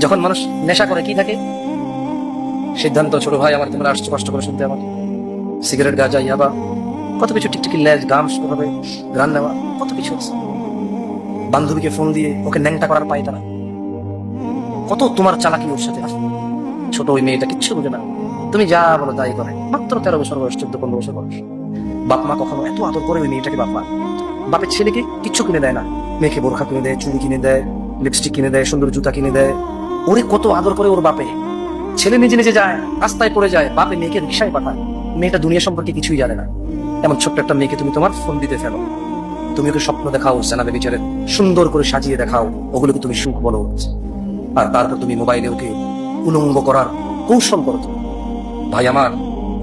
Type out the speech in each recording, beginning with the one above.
যখন মানুষ নেশা করে কি থাকে সিদ্ধান্ত, ছোট ভাই আমার, তোমরা আসছো কষ্ট করে শুনতে, আমার সিগারেট, গাঁজা, ইয়াবা, কত কিছু, টিকটিকি ল্যাজ, গাম ভাবে গান নেওয়া, কত কিছু আছে। বান্ধবীকে ফোন দিয়ে ওকে ন্যাংটা করার পায় তারা, কত তোমার চালাকি ওর সাথে আছে। ছোট ওই মেয়েটা কিচ্ছু বোঝে না, তুমি যা বলো তাই করে, মাত্র 13 বছর বয়স, 14-15 বছর বয়স। বাপ মা কখনো এত আদর করে ওই মেয়েটাকে, বাপ মা বাপের ছেলেকে কিচ্ছু কিনে দেয় না, মেয়েকে বোরখা কিনে দেয়, চুড়ি কিনে দেয়, লিপস্টিক কিনে দেয়, সুন্দর জুতা কিনে দেয়। ওরে কত আদর করে ওর বাপে। ছেলে নিজে নিজে যায়, রাস্তায় পড়ে যায়, বাপে মেয়েকে রিক্সায় পাঠায়। মেয়েটা দুনিয়া সম্পর্কে কিছুই জানে না। এমন ছোট্ট একটা মেয়েকে তুমি তোমার ফোন দিতে ফেলো, তুমি ওকে স্বপ্ন দেখাও, জানাবে বিচারে সুন্দর করে সাজিয়ে দেখাও, ওগুলোকে তুমি সুখ বলো, আর তারপর তুমি মোবাইলে ওকে উলঙ্গ করার কৌশল করো। ভাই আমার,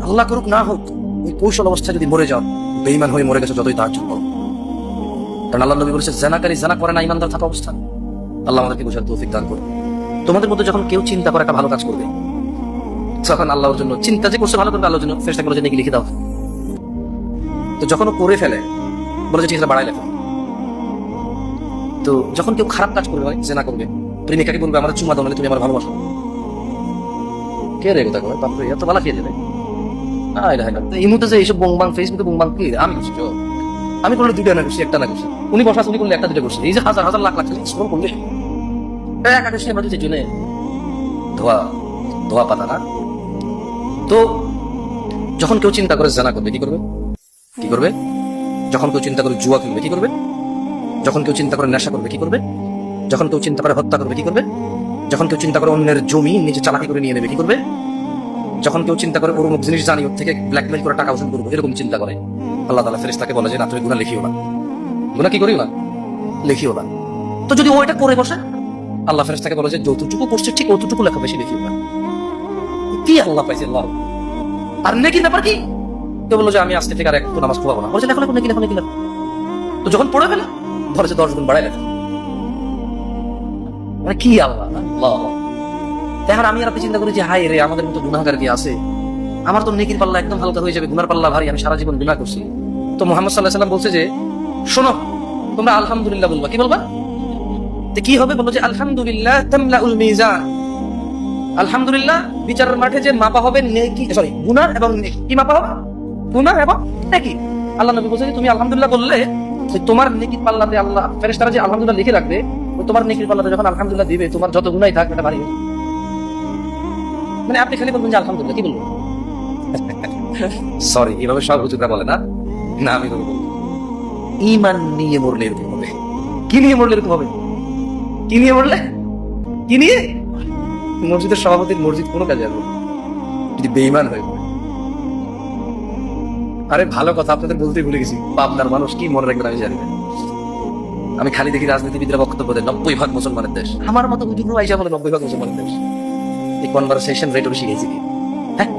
আল্লাহ করুক না হোক, ওই কৌশল অবস্থায় যদি মরে যাও, বেঈমান হয়ে মরে গেছো, যতই তার জন্য। কারণ আল্লাহ নবী বলেছে, জানাকারী জানা করে না ইমানদার থাকা অবস্থা। আল্লাহ আমাদেরকে বোঝার তৌফিক দান করুন। তোমাদের মধ্যে যখন কেউ চিন্তা করে একটা ভালো কাজ করবে, তখন আল্লাহর জন্য চিন্তা যে করছে ভালো করবে, আল্লাহর জন্য ফেরেশতা বলে যে নেকি লিখে দাও। তো যখন ও করে ফেলে, বলে যে ঠিক আছে বাড়াই লেখো। তো যখন কেউ খারাপ কাজ করবে, জেনা করবে, প্রেমিকাকে বলবে আমার চুমা দাও, নাহলে তুমি আমার ভালোবাসো, কে রে কথা কয়, বাপরে এত ভালো খেয়ে যাবে। এই মুহূর্তে যে এইসব বংবাং, ফেসবুকে বংবাং কি আমি করছি, আমি করলে 2টা না করছি, 1টা না করছি, উনি বসা উনি করলে 1টা 2টা করছে। এই যে হাজার হাজার লাখ লাখ শ্রম করলে একাদশী আমরা দুই জনে ধোয়া ধোয়া পাতা না। তো যখন কেউ চিন্তা করে জানা করবে, কি করবে? কি করবে? যখন কেউ চিন্তা করে জুয়া খেলবে, কি করবে? যখন কেউ চিন্তা করে নেশা করবে, কি করবে? যখন কেউ চিন্তা করে হত্যা করবে, কি করবে? যখন কেউ চিন্তা করে অন্যের জমি নিজে চালাকি করে নিয়ে নেবে, কি করবে? যখন কেউ চিন্তা করে ওর অমুক জিনিস জানি, ওর থেকে ব্ল্যাকমেল করে টাকা উসুল করবো, এরকম চিন্তা করে, আল্লাহ তাআলা ফেরেশতাকে বলে যে না, তুমি গুনাহ লিখিও না, গুনাহ কি করিও না, লিখিও না। তো যদি ও এটা করে বসে, আল্লাহ ফেরেশতাকে বলে যে যতটুকু করছে ঠিক অতটুকু লেখা, বেশি লিখিও না। কি আল্লাহ পাইছে আল্লাহ। আর নেকি ব্যাপার কি? কেউ বললো যে আমি আজকে থেকে আর একটু নামাজ পড়াবো না, বলছে লেখো লেখো, নেকি লেখো, নেকি লেখো। তো যখন পড়ে ফেলে, ধরে যে 10 গুণ বাড়াই লেখা। মানে কি আল্লাহ, আল্লাহ। এখন আমি আর আপনি চিন্তা করি যে হাই রে, আমাদের মতো গুনাহগার কি আছে? আমার তো নেকির পাল্লা একদম হালকা হয়ে যাবে, গুনার পাল্লা ভারী, আমি সারা জীবন গুনাহ করছি। তো মুহাম্মদ সাল্লাল্লাহু আলাইহি ওয়াসাল্লাম বলছে যে শোনো, তোমরা আলহামদুলিল্লাহ বলবা। কি বলবা? তো কি হবে? বললো যে আলহামদুলিল্লাহ তামলাউল মিজান। আলহামদুলিল্লাহ বিচারের মাঠে যে মাপা হবে নেকি, সরি গুনাহ এবং নেকি, কি মাপা হবে? গুনাহ এবং নেকি। আল্লাহ নবী বলছে যে তুমি আলহামদুলিল্লাহ বললে তোমার নেকির পাল্লাতে আল্লাহ ফেরেশতারা যে আলহামদুলিল্লাহ লিখে রাখবে, তোমার নেকির পাল্লাতে যখন আলহামদুলিল্লাহ দিবে, তোমার যত গুনাহই থাক এটা ভারী। মানে আপনি খালি বলবেন যে আলহামদুলিল্লাহ, কি বলবো? সরি, এভাবে সব হুজুররা বলে না, না আমি বলবো ঈমান নিয়ে মরলে এরকম হবে। কি নিয়ে মরলে এরকম হবে? কি নিয়ে মরলে? কি নিয়ে? মসজিদের সভাপতির মসজিদ কোনো কাজে আসবে যদি বেঈমান হয়ে পড়ে। আরে ভালো কথা আপনাদের বলতেই ভুলে গেছি, পাবনার মানুষ কি মনে রাখবেন আমি জানি না। আমি খালি দেখি রাজনীতিবিদরা বক্তব্য দেয় 90% মুসলমানের দেশ, আমার মতো হুজুরও আইসা বলে 90% মুসলমানের দেশ। এই কনভারসেশন রেট ওরা শিখেছি কি? হ্যাঁ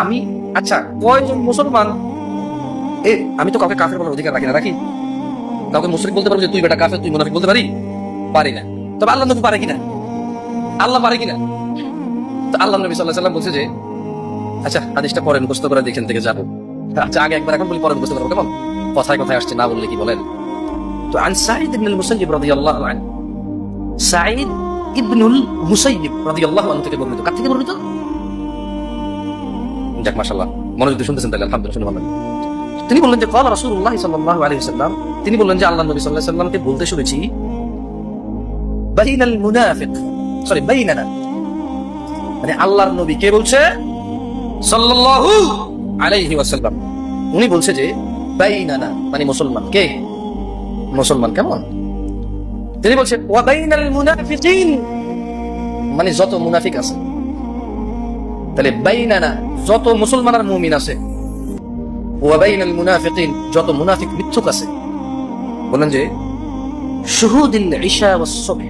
আমি, আচ্ছা কয়জন মুসলমান, আমি তো কাউকে কাফের বলার অধিকার রাখি না, রাখি? কাউকে মুশরিক বলতে পারবো যে তুই বেটা কাফের, তুই মুনাফিক বলতে পারি না। তবে আল্লাহ নবী পারে কিনা? আল্লাহ পারে কিনা? তো আল্লাহ নবী সাল্লাল্লাহু আলাইহি ওয়াসাল্লাম বলছে যে আচ্ছা হাদিসটা পরে মুখস্থ করে দেখেন থেকে যাবো। আচ্ছা আগে একবার এখন বলি, পরে মুখস্থ করবো, কেমন? কথায় কথায় আসছে, না বললে কি বলেন? তো আন সাঈদ ইবনুল মুসাইয়িব রাদিয়াল্লাহু আনহু, সাঈদ ইবনুল মুসাইয়িব রাদিয়াল্লাহু আনহু থেকে বর্ণিত। কার থেকে বর্ণিত? যাক মাশাআল্লাহ, মনোযোগ দিয়ে শুনতেছেন তাহলে আলহামদুলিল্লাহ, শুনে ভালো। তিনি বললেন যে ক্বালা রাসূলুল্লাহ সাল্লাল্লাহু আলাইহি ওয়াসাল্লাম, তিনি বললেন যে আল্লাহ নবী সাল্লাল্লাহু আলাইহি ওয়াসাল্লামকে বলতে শুনেছি বাইনাল মুনাফিক, সরি বাইনানা, মানে আল্লাহর নবী কে বলছে? সাল্লাল্লাহু আলাইহি ওয়াসাল্লাম। উনি বলছে যে বাইনানা মানে মুসলমান, কে? মুসলমান। কেমন? তিনি বলছে ওয়া বাইনাল মুনাফিকিন, মানে যত মুনাফিক আছে। তাহলে বাইনানা যত মুসলমান আর মুমিন আছে, ওয়া বাইনাল মুনাফিকিন যত মুনাফিক মিথ্যুক আছে। বলেন যে শুহুদিল ইশা ওয়াস সুবহ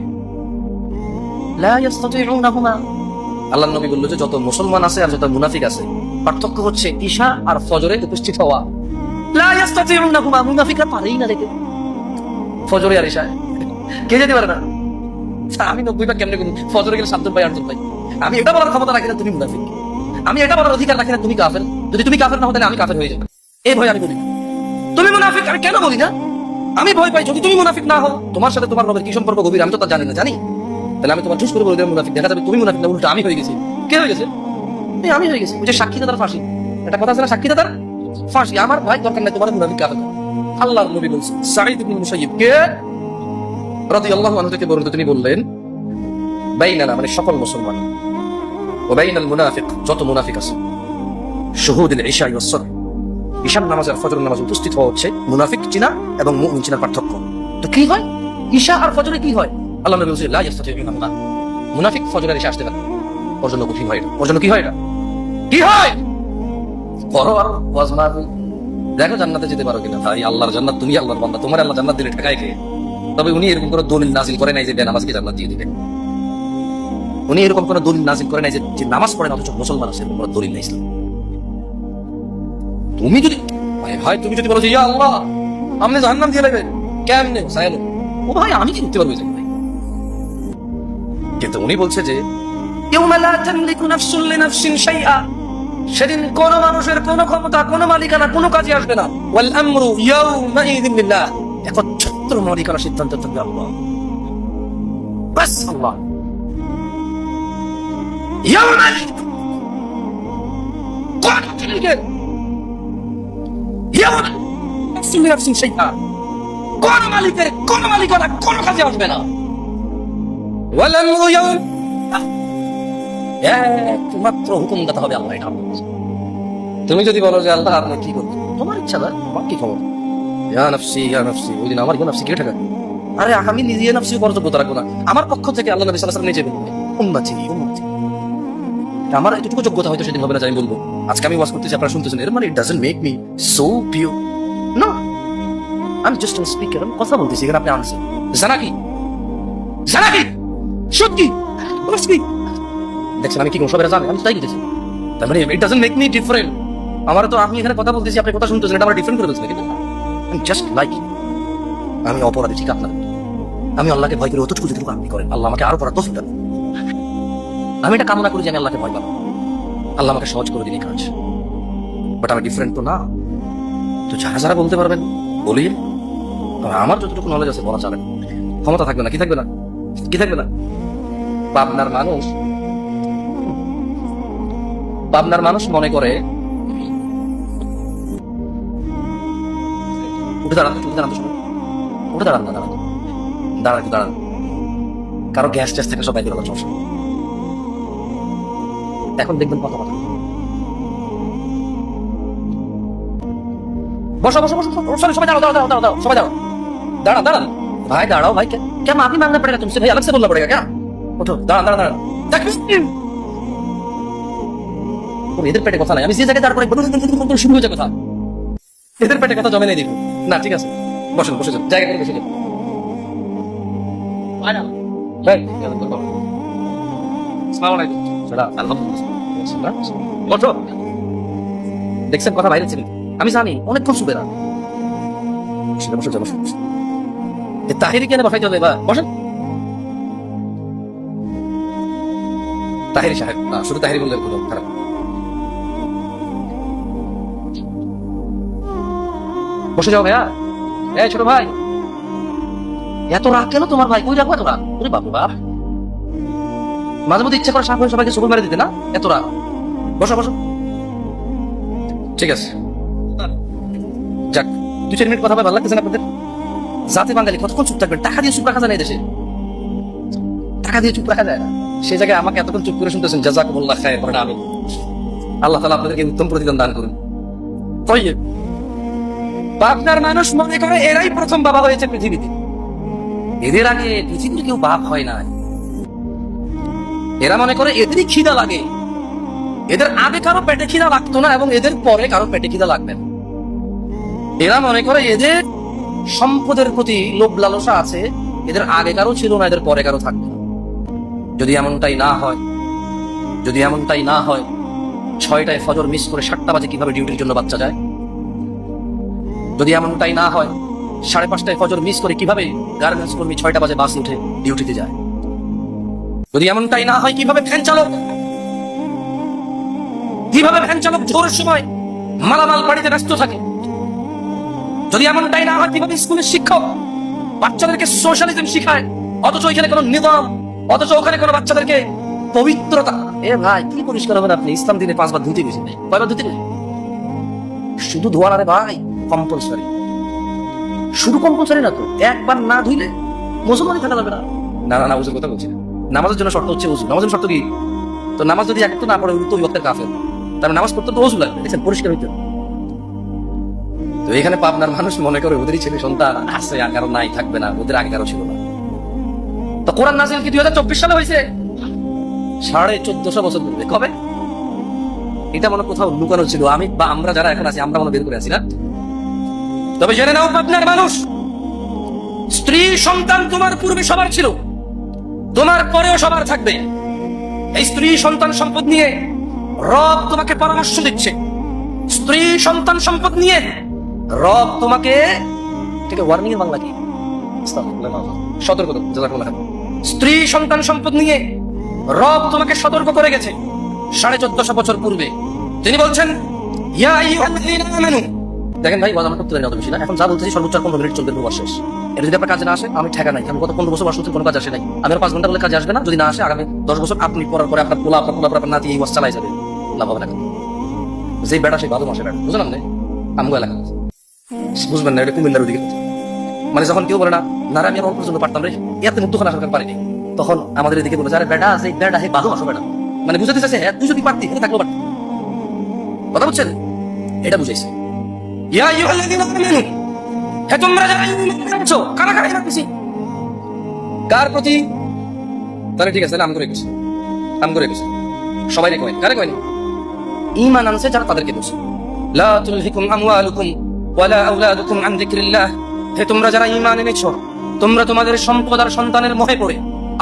লা ইস্তাতিউনাহুমা, আল্লাহর নবী বলল যে যত মুসলমান আছে আর যত মুনাফিক আছে, পার্থক্য হচ্ছে ঈশা আর ফজরে উপস্থিত হওয়া। লা ইস্তাতিউনাহুমা, মুনাফিকরা পারেই না দেখে ফজরে আর ঈশায়, কে যেতে পারে না। আমি 90 ভাগ কেমনে করব? ফজরে গেলে 7 জন ভাই 8 জন ভাই। আমি এটা বলার ক্ষমতা রাখি না তুমি মুনাফিক, আমি এটা বলার অধিকার রাখি না তুমি কাফের। যদি তুমি কাফের না হও তাহলে আমি কাফের হয়ে যাব, এই ভয় আমি বলি। তুমি মুনাফিক, আমি কেন বলি না? আমি ভয় পাই যদি তুমি মুনাফিক না হও, তোমার সাথে তোমার রবের কি সম্পর্ক গভীর আমি তো তা জানি না। জানি তাহলে আমি তোমার ঠুস করে বলে দিলাম মুনাফিক, দেখা যাবে তুমি মুনাফিক না, উল্টা আমি হয়ে গেছি। কে হয়ে গেছে? এই আমি হয়ে গেছি। ওই যে সাক্ষী দাতার ফাঁসি, একটা কথা আছে না, সাক্ষী দাতার ফাঁসি। আমার ভাই দরকার নাই তোমার মুনাফিক কাকে। আল্লাহর নবী বলছেন, সাঈদ ইবনে মুসাইয়্যিব কে রাদিয়াল্লাহু আনহু থেকে বর্ণিত, তিনি বললেন, বাইনানা মানে সকল মুসলমান, ওয়া বাইনাল মুনাফিক যত মুনাফিক আছে, শুহুদুল ইশা ওয়াস সাবহ ঈশার নামাজ আর ফজরের নামাজ উপস্থিত হওয়া হচ্ছে মুনাফিক চিনা এবং মুমিন চিনার পার্থক্য। তো কি হয় ঈশা আর ফজরে কি হয়? আল্লাহ নবী বলেছেন লা ইস্তাতিউনা, মুনাফিক ফজর আর ঈশা আসতে পারে, ওর জন্য কঠিন হয় এটা। ওর জন্য কি হয় এটা? কি হয়? করো আর ওয়াজ মারো, দেখো জান্নাতে যেতে পারো কিনা। ভাই আল্লাহর জান্নাত, তুমি আল্লাহর বান্দা, তোমার আল্লাহ জান্নাত দিলে ঠেকায় কে? তবে উনি এরকম কোনো দলিল নাজিল করে নাই যে বেনামাজকে জান্নাত দিয়ে দিবেন। উনি এরকম কোনো দলিল নাজিল করে নাই যে নামাজ পড়ে না অথচ মুসলমান আছে, এরকম কোনো দলিল নাই ইসলাম। তুমি যদি ভাই তুমি যদি বলো যে ইয়া আল্লাহ আপনি জাহান্নাম দিয়ে দেবেন, কেমনে সায়ালো, ও ভাই আমি কি করতে পারবো ভাই? কিন্তু উনি বলছে যে ইয়াউমা লা তামলিকু নাফসুন লিনাফসিন শাইআ, সেদিন কোন মানুষের কোন ক্ষমতা, কোন মালিকানা কোন কাজে আসবে না। ওয়াল আমরু ইয়াউমাইযিন লিল্লাহ, একচ্ছত্র মালিকানা সিদ্ধান্ত থাকবে আল্লাহ, বাস আল্লাহ। ইয়াউমা কোন মালিকের কোন মালিকের কোন মালিকানা কোন কাজে আসবে না। একমাত্র হুকুমদাতা হবে আল্লাহ। এটা তুমি যদি বলো যে আল্লাহ আপনি কি করবেন, তোমার ইচ্ছা না, আমার কি খবর, ইয়া নাফসি ইয়া নাফসি, ওই দিন আমার ইয়া নাফসি কে ঠেকা? আরে আমি নিজে নাফসি বড় যোগ্যতা রাখবো না, আমার পক্ষ থেকে আল্লাহ নবী সাল্লাল্লাহু আলাইহি ওয়াসাল্লাম নিজে বলবেন উম্মতি উম্মতি। আমার এতটুকু যোগ্যতা হয়তো সেদিন হবে না যে আমি বলবো আজকে আমি ওয়াজ করতেছি আপনারা শুনতেছেন, এর মানে it doesn't make me so pure. না, আমি জাস্ট এন স্পিকার, আমি কথা বলতেছি, এখানে আপনি আনছেন জানাকি জানাকি সত্যি সত্যি দেখছেন আমি কি কোন সবাই জানে, আমি তাই দিতেছি। তার মানে it doesn't make me different. আমার তো আমি এখানে কথা বলতেছি, আপনি কথা শুনতেছেন, এটা আমার ডিফারেন্ট করে বলছেন, কিন্তু আমি জাস্ট লাইক, আমি অপরাধী ঠিক আপনার, আমি আল্লাহকে ভয় করি অতটুকু যেটুকু আপনি করেন, আল্লাহ আমাকে আরো পড়া তৌফিক দান। আমি এটা কামনা করি যে আমি আল্লাহকে ভয় পাবো, আল্লাহ আমাকে সহজ করে দিন এই কাজ। বাট আমি ডিফারেন্ট তো না। তো যারা যারা বলতে পারবেন বলি, আমার যতটুকু নলেজ আছে বলা যাবে, ক্ষমতা থাকবে না, কি থাকবে না, কি থাকবে না। পাবনার মানুষ মনে করে, উঠে দাঁড়ান, উঠে দাঁড়ান, উঠে দাঁড়ান না, দাঁড়ান দাঁড়ান একটু দাঁড়ান, কারো গ্যাস ট্যাস থেকে সবাই বেরোলো সমস্যা। এখন দেখবেন কথা কথা বসো বসো বসো, সবাই দাঁড়াও দাঁড়াও দাঁড়াও, সবাই দাঁড়াও, দাঁড়ান দাঁড়ান ভাই, দাঁড়াও ভাই, क्या माफी मांगना पड़ेगा तुमसे भाई, अलग से बोलना पड़ेगा क्या? उठो, दाঁড়ান দাঁড়ান দাঁড়ান, এদের পেটে কথা নাই, আমি যে জায়গায় দাঁড় করে শুরু হয়েছে কথা, এদের পেটে কথা জমে নেই দেখুন না, ঠিক আছে বসেন, বসে যান জায়গা করে বসে যান। দেখছেন কথা বাইরে ছিলেন, আমি জানি অনেকক্ষণ শুবে না, তাহিরি কেন বসাইতে হবে? বা বসেন তাহিরি সাহেব, না শুধু তাহিরি বললে কোনো খারাপ। বসে যাও ভাইয়া। এই ছোট ভাই, এত রাগ কেন তোমার ভাই? কই রাখবো এত রাগ? ওরে বাপরে বাপ, মাঝে মধ্যে ইচ্ছা করে সাপ হয়ে সবাইকে সবল মেরে দিতে না, এত রাগ। বসো বসো, ঠিক আছে যাক, 2-4 মিনিট কথা ভালো লাগতেছে না আপনাদের? জাতি বাঙালি কতক্ষণ চুপ থাকবেন? টাকা দিয়ে চুপ রাখা যায় না, এই দেশে টাকা দিয়ে চুপ রাখা যায় না। সেই জায়গায় আমাকে এতক্ষণ চুপ করে শুনতেছেন, জাযাকুমুল্লাহ খায়র, পরে আমি আল্লাহ তাআলা আপনাদেরকে উত্তম প্রতিদান দান করুন। তাইয়্যিব, পাবনার মানুষ মনে করে এরাই প্রথম বাবা হয়েছে পৃথিবীতে, এদের আগে পৃথিবীর কেউ বাপ হয় না। এরা মনে করে এদেরই খিদা লাগে, এদের আগে কারো পেটে খিদা লাগতো না এবং এদের পরে কারো পেটে খিদা লাগবে না। এরা মনে করে এদের সম্পদের প্রতি লোভ লালসা আছে, এদের আগে কারো ছিল না, এদের পরে কারো থাকবে না। যদি এমনটাই না হয়, যদি এমনটাই না হয়, 6টায় ফজর মিস করে 7টা বাজে কিভাবে ডিউটির জন্য বাচ্চা যায়? যদি এমনটাই না হয়, 5:30টায় ফজর মিস করে কিভাবে গার্মেন্টস কর্মী 6টা বাজে বাসে উঠে ডিউটিতে যায়? যদি এমনটাই না হয়, কিভাবে ভ্যান চালক জোরের সময় মালামাল বাড়িতে ব্যস্ত থাকে? যদি এমনটাই না হয়, কিভাবে স্কুলের শিক্ষক বাচ্চাদেরকে সোশ্যালিজম শিখায় অথচ এখানে কোনো নিজাম অথচ ওখানে কোনো বাচ্চাদেরকে পবিত্রতা, এ ভাই কি পরিষ্কার হবেন আপনি? ইসলাম দিনে 5 বার ধুতে গেছেন, কয়বার ধুতে গেছেন? শুধু ধোয়া না রে ভাই, কম্পালসারি। শুধু কম্পালসারি না তো, একবার না ধুইলে মুসলমানই থাকা যাবে না। না না না, ওজুর কথা বলছি না। নামাজের জন্য শর্ত হচ্ছে ওজু। নামাজের শর্ত কি? তো নামাজ যদি এক তো না পড়ে তো ওই ওয়াক্তের কাফের। তার নামাজ পড়তে তো ওজু লাগবে, দেখছেন পরিষ্কার হইতে। তো এখানে পাবনার মানুষ মনে করে ওদেরই ছেলে সন্তান আছে, আর কারো নাই, থাকবে না, ওদের আগে কারো ছিল না। তো কোরআন নাজিল কি 2024 সালে হয়েছে? 1450 বছর ধরে। কবে? এটা মনে কোথাও লুকানো ছিল, আমি বা আমরা যারা এখন আছি আমরা মনে বের করে আছি না। তবে জেনে নাও পাবনার মানুষ, স্ত্রী সন্তান তোমার পূর্বে সবার ছিল, তোমার পরেও সবার থাকবে। এই স্ত্রী সন্তান সম্পদ নিয়ে রব তোমাকে পরামর্শ দিচ্ছে। স্ত্রী সন্তান সম্পদ নিয়ে রব তোমাকে, ঠিক ওয়ার্নিং এর বাংলা কি? সতর্ক। স্ত্রী সন্তান সম্পদ নিয়ে রব তোমাকে সতর্ক করে গেছে 1450 বছর পূর্বে। তিনি বলছেন, ইয়া আইয়ুহাল্লাযীনা আমানু। দেখেন ভাই, ওয়াজ আমার করতে অত বেশি না, এখন যা বলতেছি সর্বোচ্চ 15 মিনিট চলবে, ওয়াজ শেষ। এটা যদি আপনার কাজে না আসে, আমি ঠেকা নাই। আমি গত 15 বছর ওয়াজ করতে কোনো কাজ আসে নাই। আমি আর 5 ঘন্টা বলে কাজে আসবে না। যদি না আসে, আগামী 10 বছর আপনি পড়ার পরে আপনার পোলা আপনার নাতি এই ওয়াজ চালাই যাবে, লাভ হবে না। যে বেটা সেই ভালো মাসে বেটা, বুঝলেন না? আমগো এলাকা বুঝবেন না, এটা কুমিল্লার ওদিকে। মানে যখন কেউ বলে না না আমি অল্প পর্যন্ত পারতাম রে, এতে মুখ দোকান আসার পারিনি, তখন আমাদের এদিকে বলে, আরে বেটা সেই বেটা হে ভালো মাসো বেটা, মানে বুঝাতে চাইছে হ্যাঁ তুই যদি পারতি এটা থাকলো পারতি। কথা বুঝছেন? এটা বুঝাইছে। ইয়া আইয়ুহাল্লাযীনা আমানু, হে তোমরা যারা ঈমান এনেছো, কারা কারা ঈমান এনেছি? কার প্রতি? তাহলে ঠিক আছে, নাম করে গেছে, নাম করে গেছে, সবাই রে কয়, কারে কয়? ঈমান আনছে যারা, তাদেরকে বলছে, লা তুলহিকুম আমওয়ালুকুম ওয়ালা আওলাদুকুম আন যিকরিল্লাহ। হে তোমরা যারা ঈমান এনেছো, তোমরা তোমাদের সম্পদ আর সন্তানের মোহে পড়ে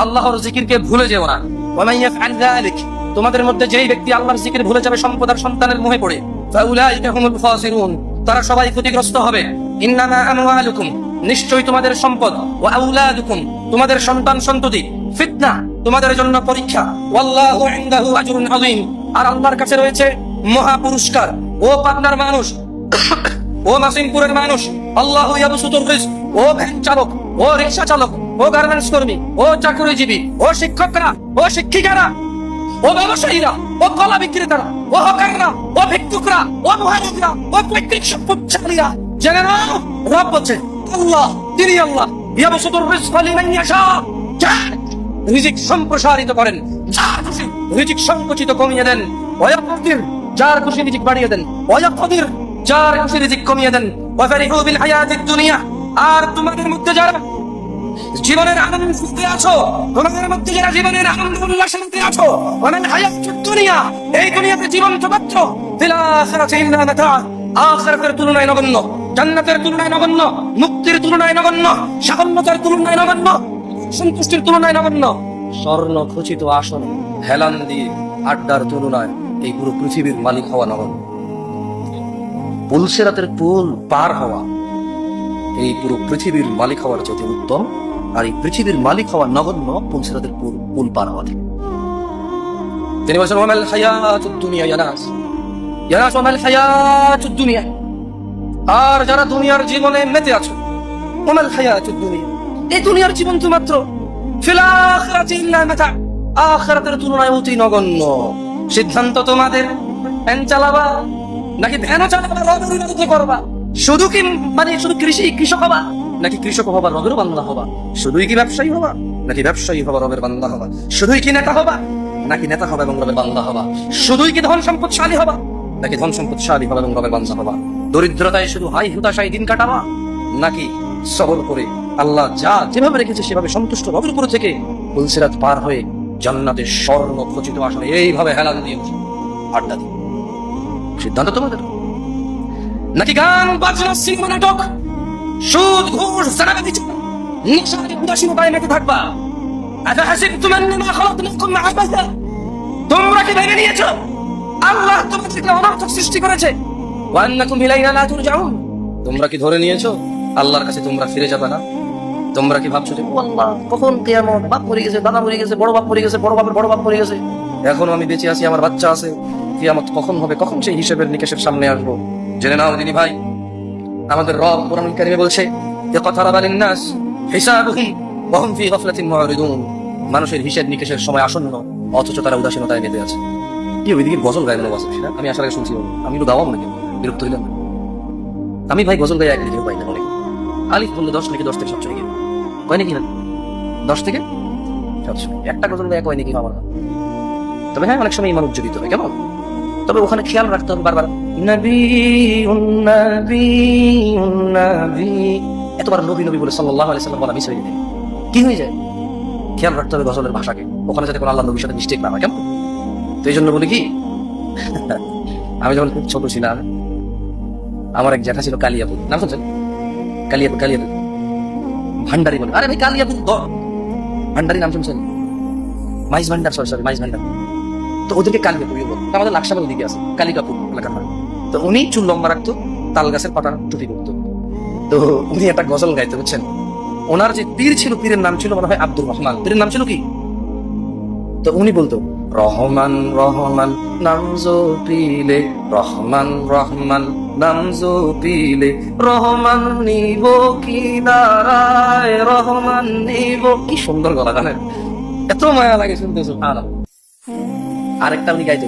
আল্লাহর জিকিরকে ভুলে যেও না। ওয়া মান ইয়াফআল যালিক, তোমাদের মধ্যে যেই ব্যক্তি আল্লাহর জিকির ভুলে যাবে সম্পদ আর সন্তানের মোহে পড়ে, ফাউলাইকা হুমুল খাসিরুন, তারা সবাই ক্ষতিগ্রস্ত হবে। ইন্নামা আমওয়ালুকুম, নিশ্চয়ই তোমাদের সম্পদ, ওয়া আওলাদুকুম, তোমাদের সন্তান সন্ততি, ফিতনা, তোমাদের জন্য পরীক্ষা, ওয়াল্লাহু ইনদাহু আজরুন আযীম, আর আল্লাহর কাছে রয়েছে মহা পুরস্কার। ও পাবনার মানুষ, ও নাসিমপুরের মানুষ, আল্লাহু ইয়াবসুতুর রিজক, ও ভ্যান চালক, ও রিকশা চালক, ও গার্মেন্টস কর্মী, ও চাকরিজীবী, ও শিক্ষকরা, ও শিক্ষিকারা, ও ব্যবসায়ীরা, ও কলা বিক্রেতারা, ও হকাররা, ও ভিক্ষুকরা, ও মুহাজিররা, ও পৈতৃক সম্পদশালীরা, জেনে নাও রব বলছে, আল্লাহ তিনি আল্লাহ ইয়াবসুতুর রিজক লিমান ইয়াশা, রিজিক সম্প্রসারিত করেন, যার খুশি রিজিক সংকুচিত কমিয়ে দেন। ওয়ায়াকদির, যার খুশি রিজিক বাড়িয়ে দেন। ওয়ায়াকদির, যার খুশি রিজিক কমিয়ে দেন। ওয়াফারিহু বিল হায়াতিদ দুনিয়া, আর তোমাদের মধ্যে যারা জীবনের আনন্দে আছো, তোমাদের মধ্যে যারা জীবনের আনন্দ উল্লাসে আছো, ওয়ামান হায়াতুদ দুনিয়া, এই দুনিয়াতে জীবন তো মাত্র, ফিল আখিরাতি ইল্লা মাতা, আখিরাতের তুলনায় নগণ্য, জান্নাতের তুলনায় নগণ্য, মুক্তির তুলনায় নগণ্য, সাফল্যতার তুলনায় নগণ্য, সন্তুষ্টির তুলনায় নগণ্য। স্বর্ণ খচিত আসন হেলান দিয়ে আড্ডার তুলনায় এই পুরো পৃথিবীর মালিক হওয়া নগণ্য। পুলসেরাতের পুল পার হওয়া এই পুরো পৃথিবীর মালিক হওয়ার চাইতে উত্তম, আর এই পৃথিবীর মালিক হওয়া নগণ্য পুলসেরাতের পুল পার হওয়া থেকে। তিনি বলছেন, ওয়ামাল হায়াতুদ দুনিয়া ইয়া নাস, ইয়া নাস ওয়ামাল হায়াতুদ দুনিয়া, আর যারা দুনিয়ার জীবনে মেতে আছো, ওয়ামাল হায়াতুদ দুনিয়া, এই দুনিয়ার জীবন তো মাত্র, ফিল আখিরাতি ইল্লা মাতা, আখিরাতের তুলনায় অতি নগণ্য। সিদ্ধান্ত তোমাদের, ভ্যান চালাবা নাকি ভ্যানও চালাবা, রবের ইবাদত করবা। শুধু কি মানে শুধু কৃষক হবা নাকি কৃষক হবা রবের বান্দা হবা? শুধুই কি ব্যবসায়ী হবা নাকি ব্যবসায়ী হবা রবের বান্দা হবা? শুধুই কি নেতা হবা নাকি নেতা হবা এবং রবের বান্দা হবা? শুধুই কি ধন সম্পদশালী হবা নাকি ধন সম্পদশালী হবা এবং রবের বান্দা হবা? দরিদ্রতায় শুধু হাই হুতাশায় দিন কাটাবা নাকি সবর করে আল্লাহ যা যেভাবে রেখেছে সেভাবে সন্তুষ্ট রবের উপর থেকে পুলসিরাত পার হয়ে জান্নাতের স্বর্ণ খচিত আসনে এইভাবে হেলান দিয়ে আড্ডা দিই? সিদ্ধান্ত তোমাদের। নাকি গান বাজনা সিনেমা নাটক সুদ ঘুষ জানাবে নেশায় উদাসীনতায় মেতে থাকবা? আফাহাসিবতুম আন্নামা খালাকনাকুম আবাসা, তোমরা কি ভেবে নিয়েছো আল্লাহ তোমাদেরকে অনর্থক সৃষ্টি করেছে? ওয়া আন্নাকুম ইলাইনা লা তুরজাউন, তোমরা কি ধরে নিয়েছো আল্লাহর কাছে তোমরা ফিরে যাবে না? তোমরা কি ভাবছো যে ও আল্লাহ কখন কিয়ামত, বাপ মরে গেছে, দাদা মরে গেছে, বড় বাপ মরে গেছে, বড় বাপের বড় বাপ মরে গেছে, এখনো আমি বেঁচে আছি, আমার বাচ্চা আছে, কিয়ামত কখন হবে, কখন সেই হিসেবের নিকেশের সামনে আসবো? জেনে নাও দিনী ভাই, আমাদের রব কোরআনুল কারীমে বলছে, ইকতারাবা লিন-নাস হিসাবুহুম ওয়া হুম ফি গাফলাতিন মুরিদুন, মানুষের হিসেব নিকেশের সময় আসন্ন, অথচ তারা উদাসীনতায় মেতে আছে। কি ওইদিকে গজল গায়ে মনে বাসে সেটা আমি আসার আগে শুনছি, আমি একটু গাওয়া মনে করি, বিরক্ত হইলাম। আমি ভাই গজল গায়ে এক লিখেও পাই না মনে করি। আলিফ বললে 10 নাকি 10 থেকে 7 নাকি কয় নাকি না 10 থেকে 7, একটা গজল গায়ে কয় নাকি আমার। তবে হ্যাঁ, অনেক সময় ইমান উজ্জীবিত হয়, কেমন? তবে ওখানে খেয়াল রাখতে হবে বারবার, নবী নবী নবী, এতবার নবী নবী বলে সাল্লাল্লাহু আলাইহি সাল্লাম বলা মিস হয়ে যায়। কি হয়ে যায়? খেয়াল রাখতে হবে গজলের ভাষাকে, ওখানে যাতে কোনো আল্লাহ নবীর সাথে মিস্টেক না হয়, কেমন? তো এই জন্য বলি কি, আমি যখন খুব ছোট ছিলাম, আমার এক জ্যাঠা ছিল কালিয়াপুর, নাম শুনছেন? কালিয়াপুর, কালিয়াপুর ভান্ডারি বলে। আরে ভাই কালিয়াপুর ভান্ডারি নাম শুনছেন? মাইজ ভান্ডার, সরি মাইজ ভান্ডার। তো ওদেরকে কালিয়াপুর বল, আমাদের লাকসামের দিকে আছে কালিকাপুর এলাকার নাম। তো উনি চুল লম্বা রাখতো, তাল গাছের পাতা টুপি করতো। তো উনি একটা গজল গাইতে, বুঝছেন? ওনার যে পীর ছিল, পীরের নাম ছিল মনে হয় আব্দুর রহমান। পীরের নাম ছিল কি? তো উনি বলতো, রহমান রহমান নাম জপিলে, রহমান রহমান নাম জপিলে, রহমান নিব কি দাঁড়ায়, রহমান নিব। কি সুন্দর গলা, জানেন? এত মায়া লাগে শুনতে। আরেকটা উনি গাইতো,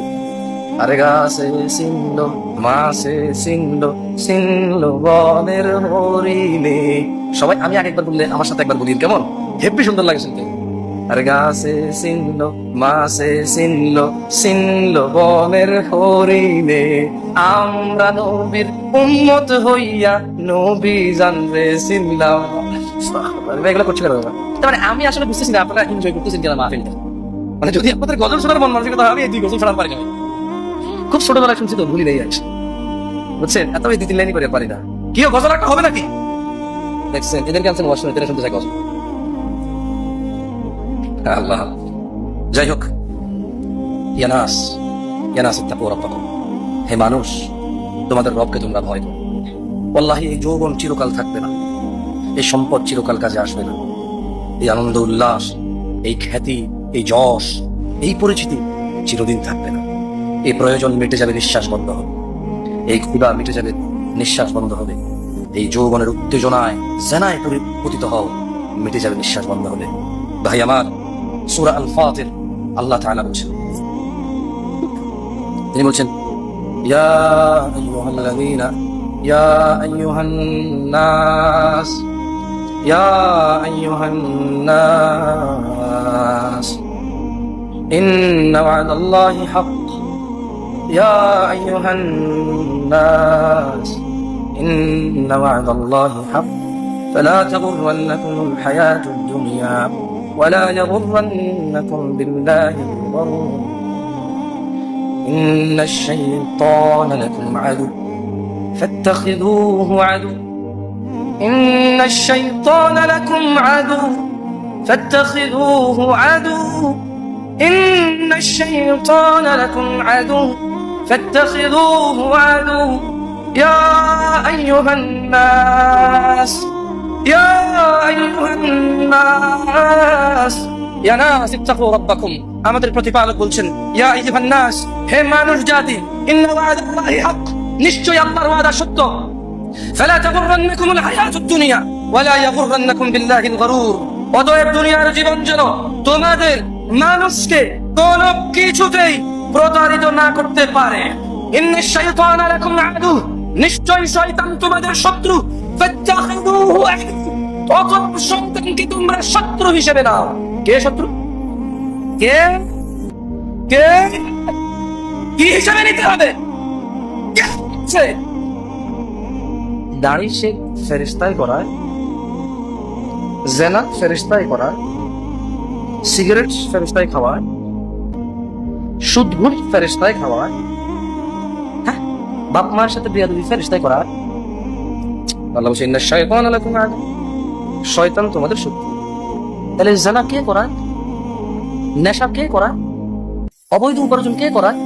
আরে গাছে সিংলো মাছে সিংলো সিংলো বনের হরিণে। সবাই আমি আগে একবার বললে আমার সাথে একবার বলি, কেমন হেব্বি সুন্দর লাগে শুনতে। আরে গাছে সিংলো মাছে সিংলো সিংলো বনের হরিণে, আমরা নবীর উম্মত হইয়া নবী জানরে চিনলাম। এগুলো করছি কেন? মানে আমি আসলে বুঝতেছি না আপনারা এনজয় করতেছেন কিনা মাহফিলটা। মানে যদি আপনাদের গজল শোনার মন মানসিকতা হবে, এই 2 গজল শোনার পারি না। খুব ছোটবেলায় শুনছি তো, ভুলি নেই আছে, বুঝছেন? এত 2-3 লাইনই করে পারি না। কি গজল একটা হবে নাকি? দেখছেন এদেরকে আনছেন ওয়াশ শুনতে, শুনতে চাই গজল। আল্লাহ, যাই হোক, ইয়ানাস ইয়ানাস ইত্তাকু রাব্বাকুম, হে মানুষ তোমাদের রবকে তোমরা ভয় করো। ওয়াল্লাহি এই যৌবন চিরকাল থাকবে না, এই সম্পদ চিরকাল কাজে আসবে না, এই আনন্দ উল্লাস, এই খ্যাতি, এই যশ, এই পরিচিতি চিরদিন থাকবে না। এই প্রয়োজন মিটে যাবে, নিঃশ্বাস বন্ধ হবে। এই ক্ষুধা মিটে যাবে, নিঃশ্বাস বন্ধ হবে। এই যৌবনের উত্তেজনায় জেনায় পতিত হও, মিটে যাবে, নিঃশ্বাস বন্ধ হবে। ভাই আমার, সূরা আল ফাতির আল্লাহ তাআলা বলছেন, তিনি বলছেন, ইয়া আইয়ুহাল্লাযীনা ইয়া আইয়ুহান নাস ইয়া আইয়ুহান নাস ইন্না ওয়া'দাল্লাহি হক, ইয়া আইয়ুহান নাস ইন্না ওয়া'দাল্লাহি হক, ফালা তাগুররান্নাকুমুল হায়াতুদ দুনিয়া ওয়ালা ইয়াগুররান্নাকুম বিল্লাহিল গরুর, ইন্নাশ শাইতানা লাকুম আদু ফাত্তাখিযূহু আদু, ইন্নাশ শাইতানা লাকুম আদু ফাত্তাখিযূহু আদু, ইন্নাশ শাইতানা লাকুম আদু ফাত্তাখিযূহু আদু, ইয়া আইয়ুহান নাস ইয়া আইয়ুহান নাস ইয়া নাস ইত্তাকু রাব্বাকুম। আমাদের প্রতিপালক বলছেন, ইয়া আইয়ুহান নাস, হে মানুষ জাতি, ইন্না ওয়া'দাল্লাহি হক, নিশ্চয়ই আল্লাহর ওয়াদা সত্য। ফালা তাগুররান্নাকুমুল হায়াতুদ দুনিয়া ওয়ালা ইয়াগুররান্নাকুম বিল্লাহিল গরুর, অতএব দুনিয়ার জীবন যেন তোমাদের মানুষকে কোন কিছুতেই প্রতারিত না করতে পারে। ইন্নাশ শাইতানা লাকুম আদু, নিশ্চয়ই শয়তান তোমাদের শত্রু। ফাত্তাখিযূহু আদু, অতএব শয়তানকে তোমরা শত্রু হিসেবে নাও। কে শত্রু? কে কে কি হিসেবে নিতে হবে? দাড়ি শেখ ফেরেশতাই করায়, জেনা ফেরেশতাই করায়, সিগারেট ফেরেশতাই খাওয়ায়, সুদ ঘুষ ফেরেশতাই খাওয়ায়, হ্যাঁ, বাপ মায়ের সাথে বেয়াদবি ফেরেশতাই করায়। আল্লাহ বলছেন, ইন্নাশ শাইতানা লাকুম আদু, শয়তান তোমাদের শত্রু। তাহলে জেনা কে করায়? নেশা কে করায়? অবৈধ উপার্জন কে করায়?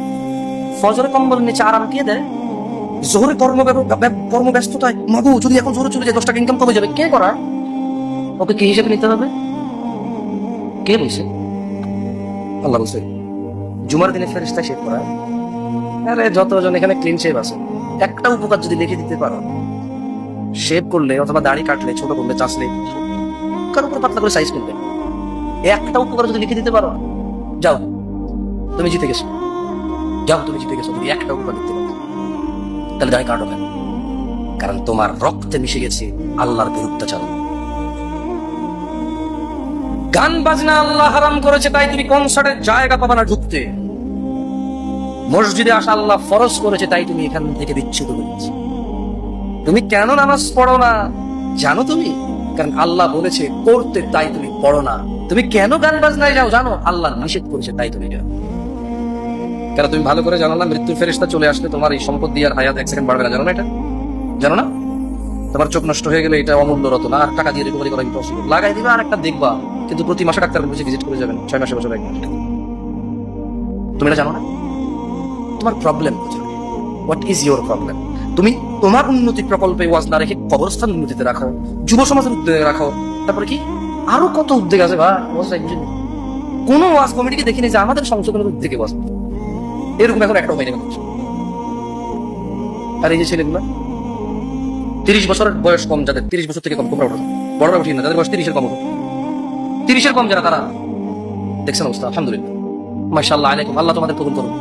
ফজরে কম্বলের নিচে আরাম কে দেয়? জোহরে কর্মব্যস্ততায় মাগো যদি এখন জোরে চলে যায় 10 টাকা ইনকাম কমে যাবে, কে করায়? ওকে কি হিসেবে নিতে হবে? কে বলছে? আল্লাহ বলছে, জুমার দিনে ফেরেশতা শেভ করায়। আরে যতজন এখানে ক্লিন শেভ আছে, একটা উপকার যদি লিখে দিতে পারো, শেভ করলে অথবা দাড়ি কাটলে, ছোট করলে, চাষলে, কারো উপর পাতলা করে সাইজ করলে, একটা উপকার যদি লিখে দিতে পারো, যাও তুমি জিতে গেছো, যাও তুমি জিতে গেছো, তুমি একটা উপকার লিখতে পারো। তাহলে দায় কাটো কেন? কারণ তোমার রক্তে মিশে গেছে আল্লাহর বিরুদ্ধাচারণ। গান বাজনা আল্লাহ হারাম করেছে, তাই তুমি কনসার্টের জায়গা পাবে না ঢুকতে। মসজিদে আসা আল্লাহ ফরজ করেছে, তাই তুমি এখান থেকে বিচ্ছুত হয়েছে। তুমি কেন নামাজ পড়ো না জানো তুমি? কারণ আল্লাহ বলেছে করতে, তাই তুমি পড়ো না। তুমি কেন গান বাজনায় যাও জানো? আল্লাহ নিষেধ করেছে, তাই তুমি যাও। কেন তুমি ভালো করে জানো না মৃত্যুর ফেরেশতা চলে আসলে তোমার এই সম্পদ দিয়ে আর হায়াত 1 সেকেন্ড বাড়বে না? জানো না এটা? জানো না? তোমার চোখ নষ্ট হয়ে গেলে এটা অমূল্য রত্ন, আর টাকা দিয়ে রিকভারি করা ইম্পসিবল। লাগাই দিবে আর একটা দেখবা, কিন্তু প্রতি মাসে ডাক্তার বসে ভিজিট করে যাবেন, 6 মাসে বছর 1 মাস। তুমি এটা জানো না? তোমার প্রবলেম কোথায়? What is your problem? তুমি তোমার উন্নতি প্রকল্পে ওয়াজ না রেখে কবরস্থান উন্নতিতে রাখো, যুব সমাজের উদ্যোগে রাখো, তারপরে কি আরো কত উদ্যোগ আছে ভাই। কোন ওয়াজ কমিটিকে দেখিনি যে আমাদের সংশোধনের উদ্যোগে ওয়াজ, এরকম এখন একটা হয়নি। আর এই যে ছেলেগুলো 30 বছরের বয়স কম, যাদের 30 বছর থেকে কম, তোমরা ওঠো, বড়রা উঠি না, যাদের বয়স 30-এর কম, 30-এর কম যারা, তারা দেখছেন অবস্থা। আলহামদুলিল্লাহ, মাশাআল্লাহ আলাইকুম, আল্লাহ তোমাদের কবুল করুন।